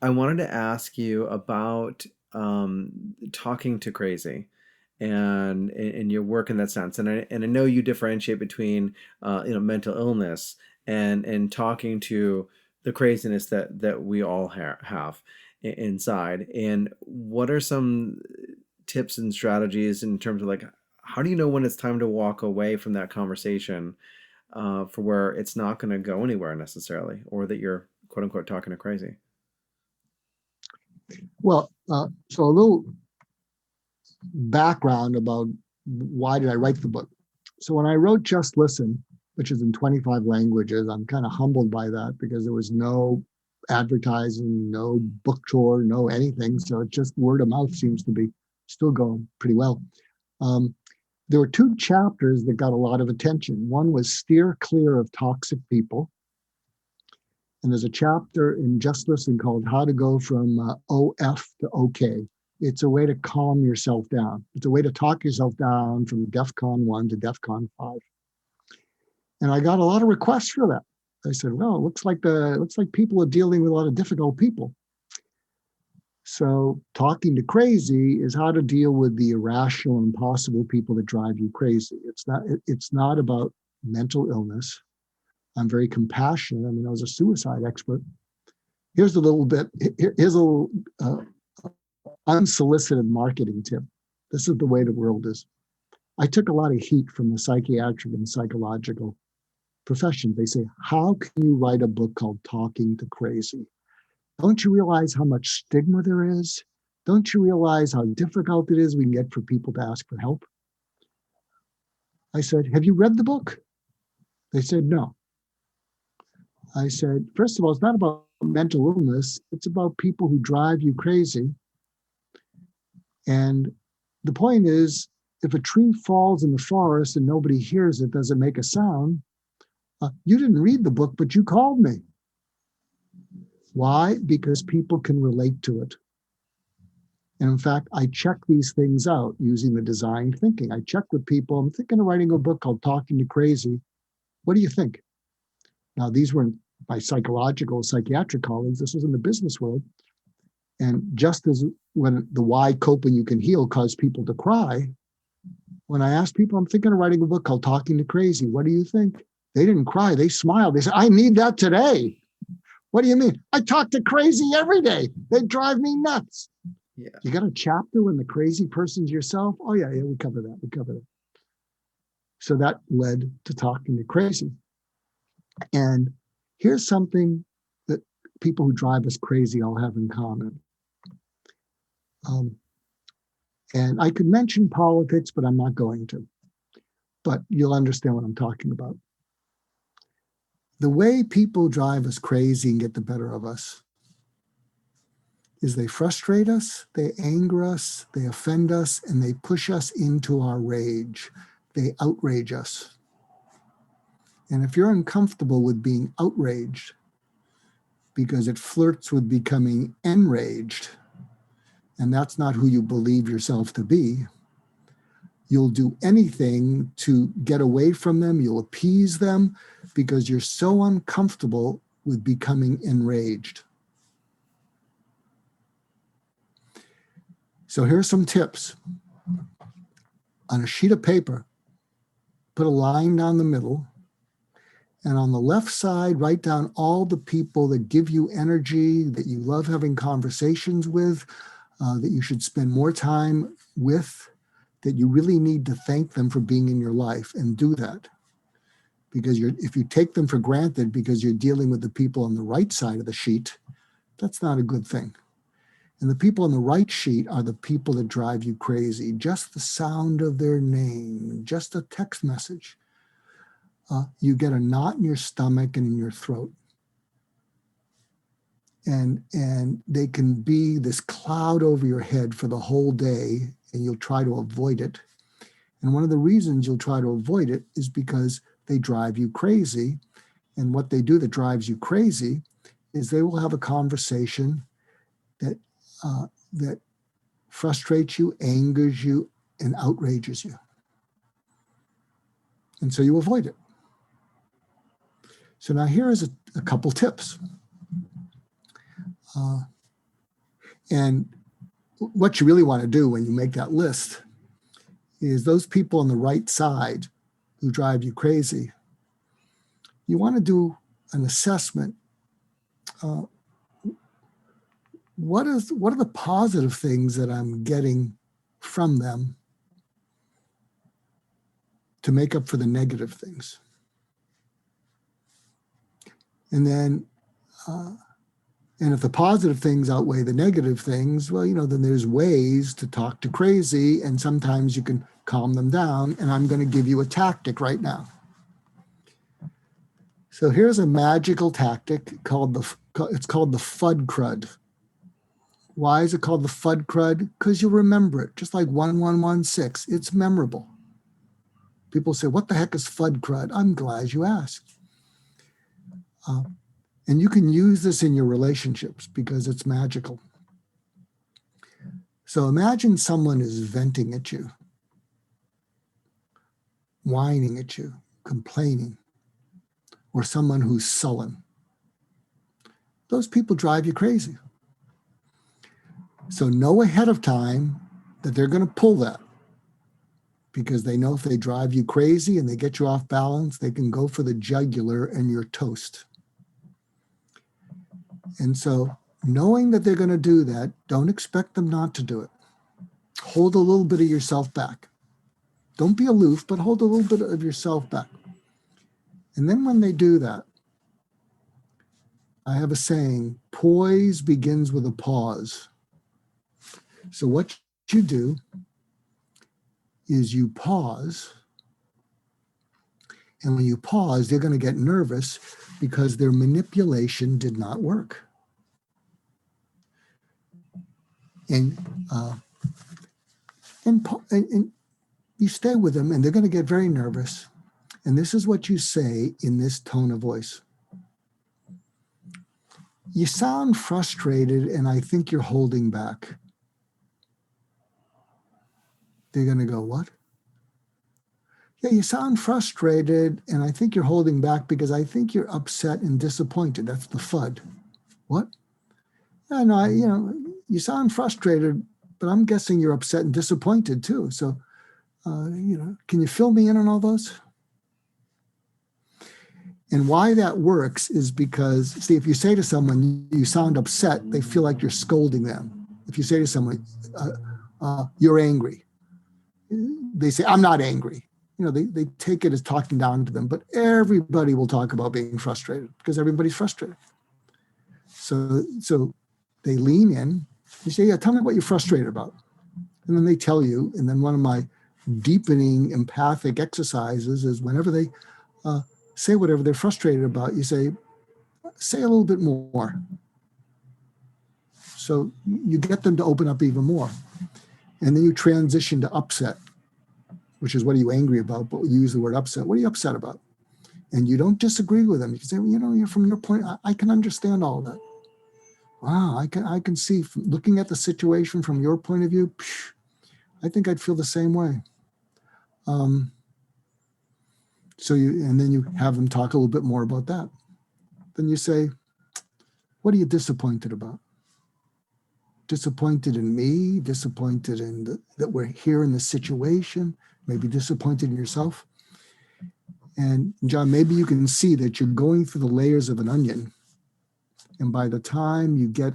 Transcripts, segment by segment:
I wanted to ask you about talking to crazy and your work in that sense. And I know you differentiate between mental illness and talking to the craziness that we all have inside. And what are some tips and strategies in terms of like how do you know when it's time to walk away from that conversation for where it's not going to go anywhere necessarily, or that you're quote unquote talking to crazy? Well, so a little background about why did I write the book. So when I wrote Just Listen, which is in 25 languages, I'm kind of humbled by that because there was no advertising, no book tour, no anything. So it just word of mouth seems to be still going pretty well. Um, there were two chapters that got a lot of attention. One was steer clear of toxic people. And there's a chapter in Just Listen called How to Go from OF to OK. It's a way to calm yourself down. It's a way to talk yourself down from DEFCON 1 to DEFCON 5. And I got a lot of requests for that. I said, well, it looks like people are dealing with a lot of difficult people. So talking to crazy is how to deal with the irrational and impossible people that drive you crazy. It's not about mental illness. I'm very compassionate. I mean, I was a suicide expert. Here's a little unsolicited marketing tip. This is the way the world is. I took a lot of heat from the psychiatric and psychological profession. They say, how can you write a book called Talking to Crazy? Don't you realize how much stigma there is? Don't you realize how difficult it is we can get for people to ask for help? I said, have you read the book? They said, no. I said, first of all, it's not about mental illness. It's about people who drive you crazy. And the point is, if a tree falls in the forest and nobody hears it, does it make a sound? You didn't read the book, but you called me. Why? Because people can relate to it. And in fact, I check these things out using the design thinking. I check with people. I'm thinking of writing a book called Talking to Crazy. What do you think? Now, these weren't my psychological, psychiatric colleagues. This was in the business world. And just as when the why cope when you can heal caused people to cry, when I asked people, I'm thinking of writing a book called Talking to Crazy. What do you think? They didn't cry. They smiled. They said, I need that today. What do you mean? I talk to crazy every day. They drive me nuts. Yeah. You got a chapter when the crazy person's yourself? Oh, yeah, we cover that. We cover that. So that led to Talking to Crazy. And here's something that people who drive us crazy all have in common. And I could mention politics, but I'm not going to. But you'll understand what I'm talking about. The way people drive us crazy and get the better of us is they frustrate us, they anger us, they offend us, and they push us into our rage. They outrage us. And if you're uncomfortable with being outraged because it flirts with becoming enraged, and that's not who you believe yourself to be, you'll do anything to get away from them. You'll appease them because you're so uncomfortable with becoming enraged. So here's some tips. On a sheet of paper, put a line down the middle, and on the left side, write down all the people that give you energy, that you love having conversations with, that you should spend more time with, that you really need to thank them for being in your life, and do that. Because if you take them for granted because you're dealing with the people on the right side of the sheet, that's not a good thing. And the people on the right sheet are the people that drive you crazy. Just the sound of their name, just a text message, you get a knot in your stomach and in your throat. And they can be this cloud over your head for the whole day, and you'll try to avoid it. And one of the reasons you'll try to avoid it is because they drive you crazy. And what they do that drives you crazy is they will have a conversation that frustrates you, angers you, and outrages you. And so you avoid it. So now here is a couple tips. And what you really want to do when you make that list is those people on the right side who drive you crazy, you want to do an assessment. What are the positive things that I'm getting from them to make up for the negative things? And then, and if the positive things outweigh the negative things, well, then there's ways to talk to crazy, and sometimes you can calm them down. And I'm going to give you a tactic right now. So here's a magical tactic called the FUD CRUD. Why is it called the FUD CRUD? Because you'll remember it, just like 1116. It's memorable. People say, what the heck is FUD CRUD? I'm glad you asked. And you can use this in your relationships because it's magical. So imagine someone is venting at you, whining at you, complaining, or someone who's sullen. Those people drive you crazy. So know ahead of time that they're going to pull that, because they know if they drive you crazy and they get you off balance, they can go for the jugular and you're toast. And so knowing that they're going to do that, don't expect them not to do it. Hold a little bit of yourself back. Don't be aloof, but hold a little bit of yourself back. And then when they do that, I have a saying, poise begins with a pause. So what you do is you pause. And when you pause, they're going to get nervous because their manipulation did not work. And you stay with them, and they're going to get very nervous. And this is what you say in this tone of voice. You sound frustrated, and I think you're holding back. They're going to go, what? Yeah, you sound frustrated, and I think you're holding back because I think you're upset and disappointed. That's the FUD. What? Yeah, no, you sound frustrated, but I'm guessing you're upset and disappointed too. So, can you fill me in on all those? And why that works is because, see, if you say to someone, you sound upset, they feel like you're scolding them. If you say to someone, you're angry, they say, I'm not angry. They take it as talking down to them, but everybody will talk about being frustrated because everybody's frustrated. So they lean in, they say, yeah, tell me what you're frustrated about. And then they tell you, and then one of my deepening empathic exercises is whenever they say whatever they're frustrated about, you say a little bit more. So you get them to open up even more. And then you transition to upset, which is what are you angry about, but you use the word upset. What are you upset about? And you don't disagree with them. You can say, you're from your point, I can understand all that. Wow, I can see, from looking at the situation from your point of view, I think I'd feel the same way. And then you have them talk a little bit more about that. Then you say, what are you disappointed about? Disappointed in me, disappointed in that we're here in the situation, maybe disappointed in yourself. And John, maybe you can see that you're going through the layers of an onion. And by the time you get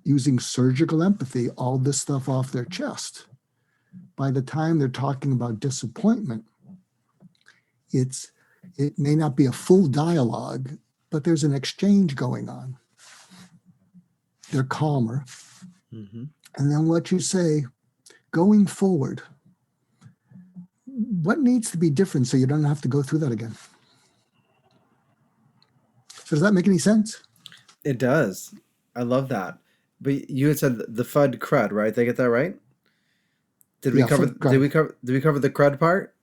using surgical empathy, all this stuff off their chest, by the time they're talking about disappointment, it may not be a full dialogue, but there's an exchange going on. They're calmer. Mm-hmm. And then what you say, going forward, what needs to be different so you don't have to go through that again? So does that make any sense? It does. I love that. But you had said the FUD CRUD, right? Did I get that right? Did we cover the CRUD part?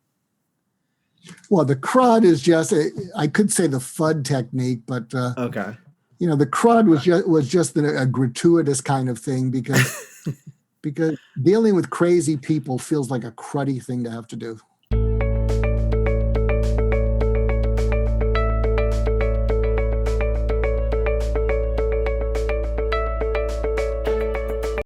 Well, the CRUD is just I could say the FUD technique, but okay. The CRUD was just a gratuitous kind of thing because dealing with crazy people feels like a cruddy thing to have to do.